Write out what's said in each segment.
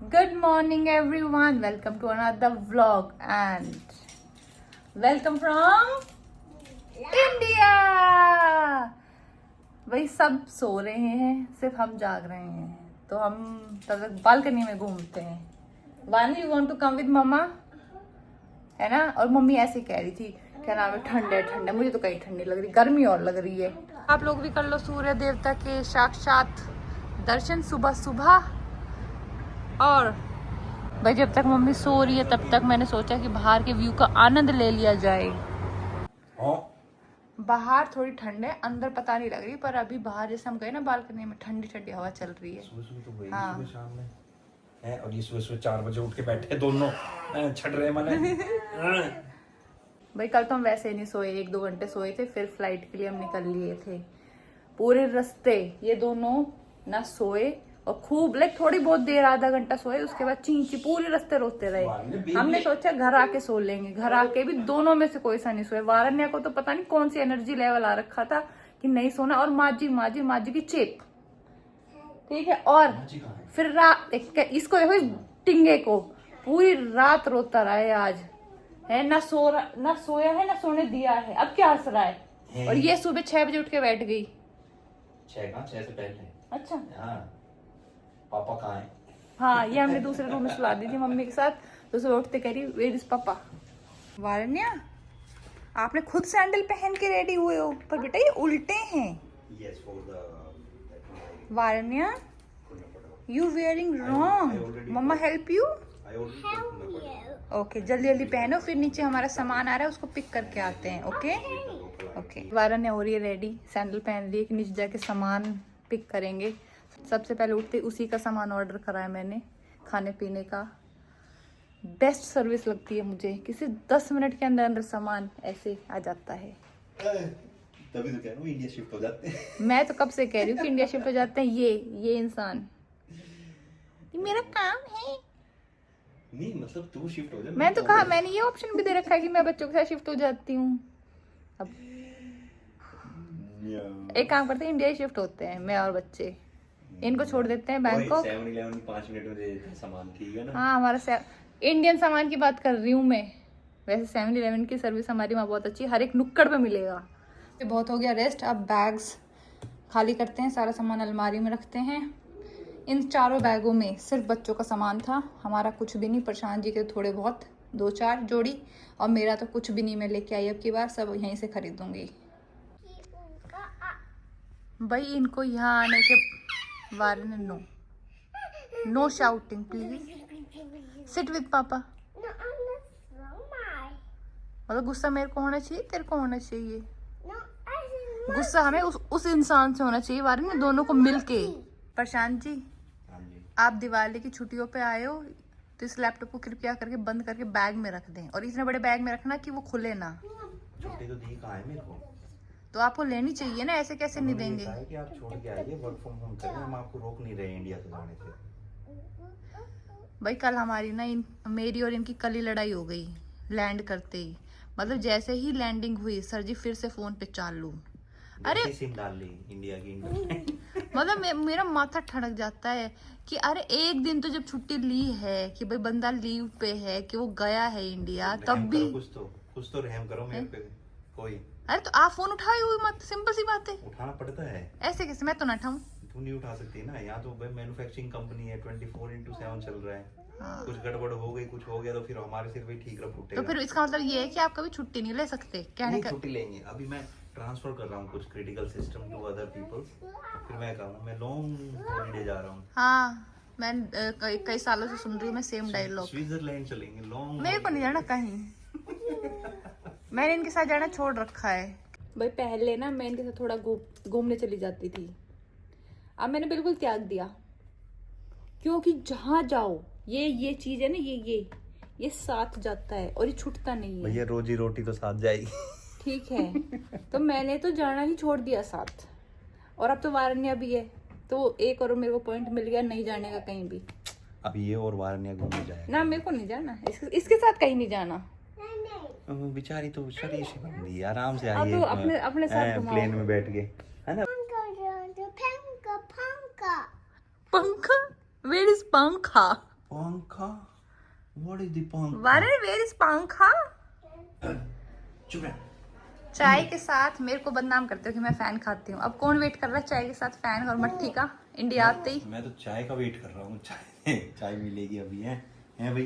Good morning everyone. Welcome to another vlog and welcome from India. भाई सब सो रहे हैं, सिर्फ हम जाग रहे हैं, तो हम तब तक बालकनी में घूमते हैं. Vaani, you want to come with mamma, है ना? और मम्मी ऐसे कह रही थी क्या नाम है, ठंड है ठंड है. मुझे तो कहीं ठंडी लग रही, गर्मी और लग रही है. आप लोग भी कर लो सूर्य देवता के साक्षात दर्शन सुबह सुबह. और भाई जब तक मम्मी सो रही है तब तक मैंने सोचा कि बाहर के व्यू का आनंद ले लिया जाए. बाहर थोड़ी ठंड है, अंदर पता नहीं लग रही, पर अभी बाहर जैसे हम गए ना बालकनी में, ठंडी ठंडी हवा चल रही है. सुबह तो गई हाँ. सुबह शाम में है, और ये सुबह 4 बजे उठ के बैठे दोनों छट रहे मने. भाई कल तो हम वैसे ही नहीं सोए, 1-2 घंटे सोए थे, फिर फ्लाइट के लिए हम निकल लिए थे. पूरे रास्ते ये दोनों ना सोए और खूब लाइक थोड़ी बहुत देर आधा घंटा सोए, उसके बाद चींची पूरे रास्ते रोते रहे. हमने सोचा घर आके सो लेंगे, घर आके भी दोनों में से कोई सा नहीं सोए. वारण्या को तो पता नहीं कौन सी एनर्जी लेवल आ रखा था कि नहीं सोना, और माजी की चेप, ठीक है. और फिर इसको देखो, इस टिंगे को पूरी रात रोता रहा है आज, है ना सोया है ना सोने दिया है. अब क्या हंस रहा है? और ये सुबह 6 बजे उठ के बैठ गई. 6 से पहले. अच्छा हाँ, पापा कहाँ है? हाँ, ये हमने दूसरे रूम में सुला दी थी मम्मी के साथ, तो सुबह उठते कह रही वेयर इज पापा. वारण्या, आपने खुद सैंडल पहन के रेडी हुए हो, पर बेटा ये उल्टे हैं. Yes, for the Varanya, you wearing wrong. Mamma help you. I already told you. Okay, जल्दी जल्दी पहनो, फिर नीचे हमारा सामान आ रहा है, उसको पिक करके आते हैं. Okay okay. वारण्या हो रही है रेडी, सैंडल पहन ली कि नीचे जाके सामान पिक करेंगे. सबसे पहले उठते उसी का सामान ऑर्डर करा है मैंने, खाने पीने का. बेस्ट सर्विस लगती है मुझे, किसी 10 मिनट के अंदर अंदर सामान ऐसे आ जाता है. तभी तो कह रहा हूँ इंडिया शिफ्ट हो जाते हैं. मैं तो कब से कह रही हूँ कि इंडिया शिफ्ट हो जाते हैं. ये इंसान, ये मेरा काम है. नहीं मतलब तू शिफ्ट हो जा. मैं तो कहा, मैंने ये ऑप्शन भी दे रखा है कि मैं बच्चों के साथ शिफ्ट हो जाती हूँ. अब एक काम करते हैं, इंडिया ही शिफ्ट होते हैं, मैं और बच्चे. इनको छोड़ देते हैं बैंकॉक. 7-11 5 मिनट में दे देते हैं सामान, ठीक है ना? हाँ, हमारा इंडियन सामान की बात कर रही हूँ मैं. वैसे 7-11 की सर्विस हमारी वहाँ बहुत अच्छी है, हर एक नुक्कड़ पे मिलेगा. बहुत हो गया रेस्ट, अब बैग्स खाली करते हैं, सारा सामान अलमारी में रखते हैं. इन चारों बैगों में सिर्फ बच्चों का सामान था, हमारा कुछ भी नहीं. प्रशांत जी के थोड़े बहुत 2-4 जोड़ी, और मेरा तो कुछ भी नहीं मैं लेके आई. अब की बार सब यहीं से खरीदूंगी. भाई इनको यहाँ आने के वारने no shouting please. Sit with papa. मतलब गुस्सा मेरे को होना चाहिए, तेरे को होना चाहिए. गुस्सा हमें उस इंसान से होना चाहिए वारने, दोनों को मिलके. प्रशांत जी, आप दिवाली की छुट्टियों पे आए हो, तो इस लैपटॉप को कृपया करके बंद करके बैग में रख दें, और इतने बड़े बैग में रखना कि वो खुले ना. छुट्टी तो दी कहाँ है मेरे को? तो आपको लेनी चाहिए ना, ऐसे कैसे नहीं देंगे? कि आप छोड़ के आइए, वर्क फ्रॉम होम करें, हम आपको रोक नहीं रहे इंडिया से जाने से. भाई कल हमारी ना मेरी और इनकी कल ही लड़ाई हो गई लैंड करते ही. मतलब जैसे ही लैंडिंग हुई, सर जी फिर से फोन पे चालू. अरे सिम डाल ली इंडिया की. मतलब मेरा माथा ठनक जाता है कि अरे एक दिन तो जब छुट्टी ली है कि भाई बंदा लीव पे है, कि वो गया है इंडिया, तब भी कुछ तो रहम करो मेरे पे कोई. अरे तो आप फोन उठाए हुए मत, सिंपल सी बात है. उठाना पड़ता है. ऐसे कैसे? मैं तो ना उठाऊं. तू नहीं उठा सकती ना, यहाँ तो मैन्युफैक्चरिंग कंपनी है, 24/7 चल रहा है. हाँ. कुछ गड़बड़ हो गई, कुछ हो गया तो फिर हमारे सिर पे ठीक रह फूटेगा. तो फिर इसका मतलब ये है कि आप कभी छुट्टी नहीं ले सकते, कहने का. छुट्टी लेंगे. अभी मैं ट्रांसफर कर रहा हूँ कुछ critical system to other people, फिर मैं कहूँ मैं लॉन्ग हॉलीडे जा रहा हूँ. हाँ, मैं कई सालों से सुन रही हूँ मैं सेम डायलॉग. स्विट्जरलैंड चलेंगे लॉन्ग. मेरे को नहीं जाना कहीं. मैंने इनके साथ जाना छोड़ रखा है. भाई पहले ना मैं इनके साथ थोड़ा घूमने चली जाती थी, अब मैंने बिल्कुल त्याग दिया, क्योंकि जहाँ जाओ ये चीज है ना, ये साथ जाता है और ये छूटता नहीं है. भैया रोजी रोटी तो साथ जाएगी. ठीक है, तो मैंने तो जाना ही छोड़ दिया साथ. और अब तो वारण्या भी है, तो एक और मेरे को पॉइंट मिल गया नहीं जाने का कहीं भी. अब ये और वारण्या घूमने जाएगा ना, मेरे को नहीं जाना, इसके साथ कहीं नहीं जाना. बेचारी तो शरीर से बंदी है, आराम से अब आई तो अपने साथ घुमाओ. प्लेन में बैठ के, है ना? पंखा, वेयर इज पंखा? पंखा? What is the पंखा? वारे वेयर इज पंखा? चुप रह। चाय के साथ मेरे को बदनाम करते हो कि मैं फैन खाती हूँ। अब कौन वेट कर रहा है चाय के साथ फैन और मट्ठी का? इंडिया आते ही मैं तो चाय का वेट कर रहा हूँ। चाय चाय मिलेगी अभी है भाई?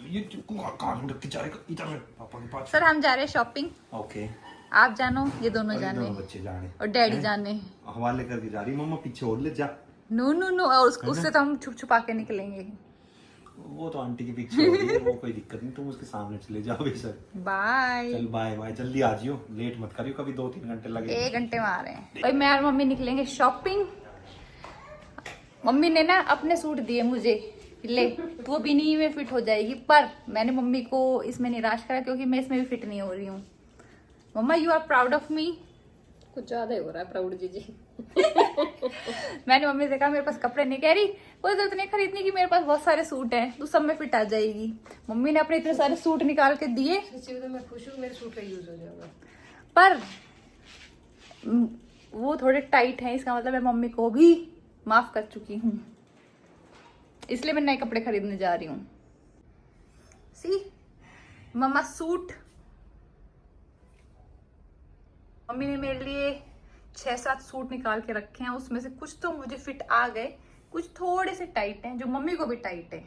ये कहाँ रखी चाय का? इधर पापा के पास। सर हम जा रहे हैं शॉपिंग। ओके। आप जानो, ये दोनों और ये जाने दोनों बच्चे जाने और डैडी हैं? जाने। हवाले करके जा रही मम्मा, पीछे और ले जा। नो नो नो, और उससे तो हम छुप छुपा के निकलेंगे। वो तो आंटी के पीछे हो रही है, वो कोई दिक्कत नहीं, तुम उसके सामने चले जाओ बेशक। बाय। चल बाय बाय, जल्दी आ जियो, लेट मत करियो, कभी 2-3 घंटे लगे। 1 घंटे में आ रहे हैं भाई। मैं और मम्मी निकलेंगे शॉपिंग। मम्मी ने ना अपने सूट दिए मुझे, ले तू अभी नहीं में फिट हो जाएगी, पर मैंने मम्मी को इसमें निराश करा क्योंकि मैं इसमें भी फिट नहीं हो रही हूँ। Mamma you are proud of me? कुछ ज्यादा ही हो रहा है प्राउड जी। मैंने मम्मी से कहा मेरे पास कपड़े नहीं, कह रही कोई जरूरत नहीं खरीदने की, मेरे पास बहुत सारे सूट हैं, तू सब में फिट आ जाएगी। मम्मी ने अपने इतने सारे सूट निकाल के दिए, सच्ची में तो मैं खुश हूँ, मेरे सूट का यूज हो जाएगा। पर वो थोड़े टाइट हैं, इसका मतलब मैं मम्मी को भी माफ कर चुकी हूँ, इसलिए मैं नए कपड़े खरीदने जा रही हूँ। सी मम्मा सूट। मम्मी ने मेरे लिए 6-7 सूट निकाल के रखे हैं, उसमें से कुछ तो मुझे फिट आ गए, कुछ थोड़े से टाइट हैं, जो मम्मी को भी टाइट है।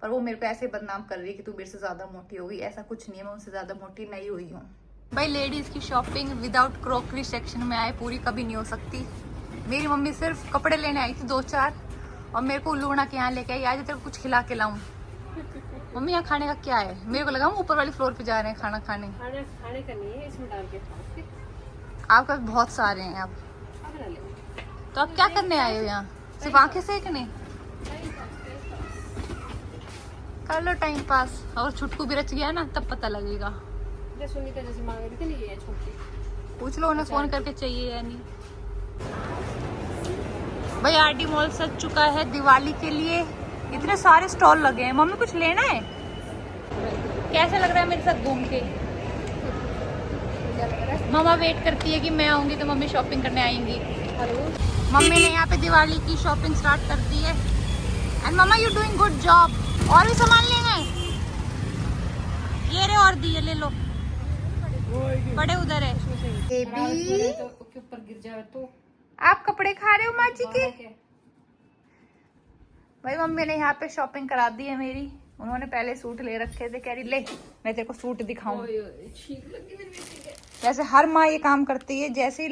पर वो मेरे को ऐसे बदनाम कर रही है कि तू मेरे से ज्यादा मोटी हो गई। ऐसा कुछ नहीं है, मैं उनसे ज्यादा मोटी नहीं हुई हूँ। भाई लेडीज की शॉपिंग विदाउट क्रॉकरी सेक्शन में आए पूरी कभी नहीं हो सकती। मेरी मम्मी सिर्फ कपड़े लेने आई थी 2-4, और मेरे को उल्लू बना के यहाँ लेके आई, आज तेरे को कुछ खिला के लाऊं। मम्मी यहाँ खाने का क्या है? मेरे को लगा हम ऊपर वाली फ्लोर पे जा रहे हैं खाना खाने। खाने का नहीं है, इसमें डाल के खाओ। आपका बहुत सारे हैं अब, तो आप क्या करने आए हो यहाँ? सिर्फ आंखें सेकने? कर लो टाइम पास, और छुटकू भी रच गया ना तब पता लगेगा। सुनीता जैसे मांग रही थी ना, ये छोटी, पूछ लो उन्हें फोन करके चाहिए या नहीं। भाई आरडी मॉल सज चुका है दिवाली के लिए, इतने सारे स्टॉल लगे हैं। मम्मी कुछ लेना है? कैसा लग रहा है मेरे साथ घूम के? मम्मा वेट करती है कि मैं आऊंगी तो मम्मी शॉपिंग करने आएंगी। मम्मी ने यहाँ पे दिवाली की शॉपिंग स्टार्ट कर दी है। And mamma you doing good job. और भी सामान लेना है? ये रे और दिए, ले लो, बड़े उधर है। बेबी तो ऊपर गिर जाए तो आप कपड़े खा रहे हो माँ जी के? भाई मम्मी ने यहाँ पे शॉपिंग करा दी है मेरी। उन्होंने पहले सूट ले रखे थे, कह रही ले मैं तेरे को सूट दिखाऊं। जैसे हर माँ ये काम करती है, जैसे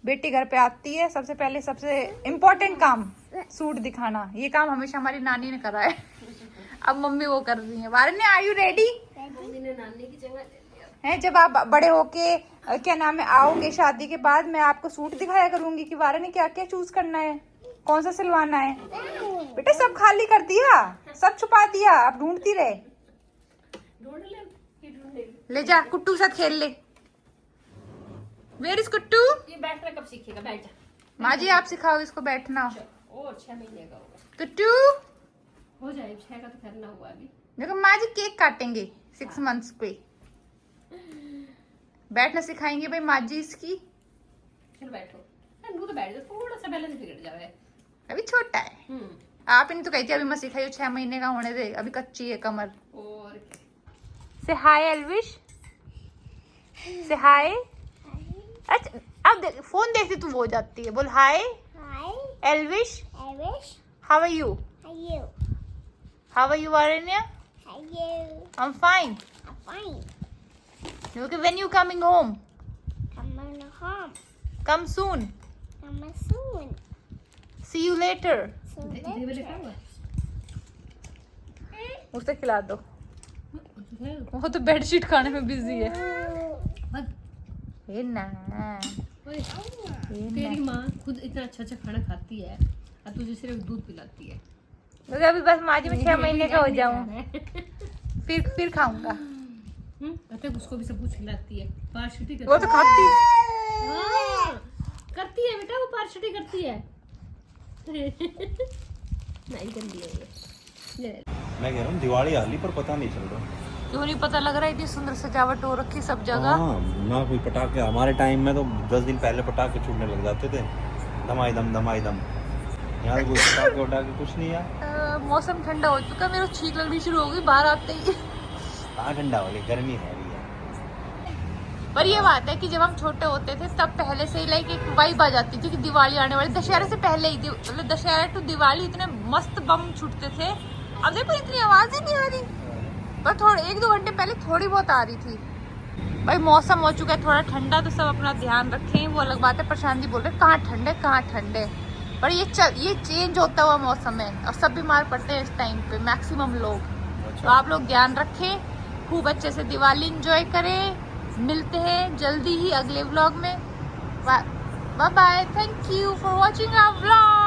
बेटी घर पे आती है सबसे पहले सबसे इम्पोर्टेंट काम सूट दिखाना। ये काम हमेशा हमारी नानी ने करा है, अब मम्मी वो कर रही है। वारण्य आर यू रेडी? मम्मी ने नानी की जगह ले लिया है, जब आप बड़े होके क्या नाम है आओगे शादी के बाद, मैं आपको सूट दिखाया करूंगी कि वारण्य क्या क्या चूज करना है, कौन सा सिलवाना है। बेटा सब खाली कर दिया, सब छुपा दिया, आप ढूंढती रहे। ढूंढ ले, ये ढूंढ ले। ले जा कुट्टू के साथ खेल ले। वेयर इज कुट्टू? ये बैठना कब सीखेगा? बैठ जा। माँ जी आप सिखाओ इसको बैठना। और 6 महीने का होगा, कुट्टू हो जाए 6 का तो करना हुआ अभी। देखो माँ जी केक काटेंगे 6 मंथ्स पे, बैठना सिखाएंगे भाई माँ जी इसकी। चल बैठो, नू तो बैठ जा, थोड़ा सा बैलेंस बिगड़ जाए, अभी छोटा है। आप नहीं तो कहती अभी मैं सिखाई 6 महीने का होने दे, अभी कच्ची है कमर। और से हाय एल्विश, से हाय। अच्छा अब देख फोन देखती तू वो हो जाती है, बोल hi Elvish. How are you? How are you Varanya? I am fine. Okay, when you coming home? Coming home. Come soon. Coming soon. See you later. So दे लिखा हुआ है। उसे खिला दो, वो तो बेडशीट खाने में बिजी है। ये ना तेरी माँ खुद इतना अच्छा खाना खाती है और तुझे सिर्फ दूध पिलाती है। मुझे अभी बस माँ जी में 6 महीने का हो जाऊं, फिर खाऊंगा। पता है उसको भी सब कुछ खिलाती है, पार्शटी करती वो तो खाती है। हाँ, करती है बेटा, वो पार्शटी करती है। नहीं गंदी है ये। ले। मैं कह रहा हूँ दिवाली आ ली पर पता नहीं चल रहा। क्यों नहीं पता लग रहा है? इतनी सुंदर सजावट हो रखी सब जगह। हाँ, ना कोई पटाखे। हमारे टाइम में तो 10 दिन पहले पटाखे छूटने लग जाते थे, धमाई दम धमाई दम। यहाँ कोई उठा के कुछ नहीं यार। मौसम ठंडा हो चुका, मेरे को छींक लगनी शुरू हो गई बाहर आते ही। कहाँ ठंडा हो गई, गर्मी है अभी यार। पर ये बात है कि जब हम छोटे होते थे तब पहले से ही लाइक एक वाइब आ जाती थी कि दिवाली आने वाली, दशहरे से पहले ही, मतलब दशहरा टू दिवाली इतने मस्त बम छूटते थे। अब देखो इतनी आवाज ही नहीं आ रही, पर थोड़े 1-2 घंटे पहले थोड़ी बहुत आ रही थी। भाई मौसम हो चुका है थोड़ा ठंडा, तो सब अपना ध्यान रखें। वो अलग बात है, प्रशांत जी बोल रहे कहाँ ठंडे, पर ये चेंज होता हुआ मौसम है और सब बीमार पड़ते हैं इस टाइम पे, मैक्सिमम लोग। तो आप लोग ध्यान रखें, खूब अच्छे से दिवाली एंजॉय करें। मिलते हैं जल्दी ही अगले व्लॉग में। Bye bye, thank you for watching our vlog.